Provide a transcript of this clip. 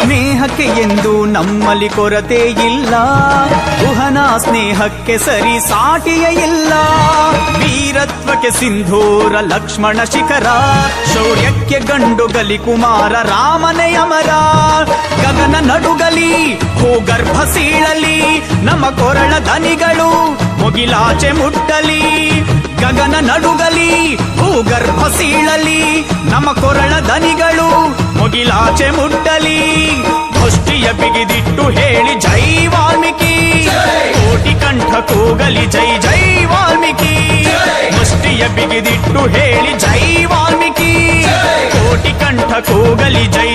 ಸ್ನೇಹಕ್ಕೆ ಎಂದು ನಮ್ಮಲ್ಲಿ ಕೊರತೆ ಇಲ್ಲ, ಕುಹನ ಸ್ನೇಹಕ್ಕೆ ಸರಿ ಸಾಟಿಯೇ ಇಲ್ಲ. ವೀರತ್ವಕ್ಕೆ ಸಿಂಧೂರ ಲಕ್ಷ್ಮಣ ಶಿಖರ, ಶೌರ್ಯಕ್ಕೆ ಗಂಡುಗಲಿ ಕುಮಾರ ರಾಮನೇ ಅಮರ. ಗಗನ ನಡುಗಲಿ ಭೂಗರ್ಭ ಸೀಳಲಿ, ನಮ್ಮ ಕೊರಳ ದನಿಗಳು ಮುಗಿಲಾಚೆ ಮುಟ್ಟಲಿ. ಗಗನ ನಡುಗಲಿ ಭೂಗರ್ಭ ಸೀಳಲಿ, ನಮ್ಮ ಕೊರಳ ದನಿಗಳು ಮುಗಿಲಾಚೆ ಮುಟ್ಟಲಿ. ಮುಷ್ಟಿಯ ಬಿಗಿದಿಟ್ಟು ಹೇಳಿ ಜೈ ವಾಲ್ಮೀಕಿ, ಕೋಟಿ ಕಂಠ ಕೂಗಲಿ ಜೈ ಜೈ ವಾಲ್ಮೀಕಿ. ಮುಷ್ಟಿಯ ಬಿಗಿದಿಟ್ಟು ಹೇಳಿ ಜೈ ವಾಲ್ಮೀಕಿ, ಕೋಟಿ ಕಂಠ ಕೂಗಲಿ ಜೈ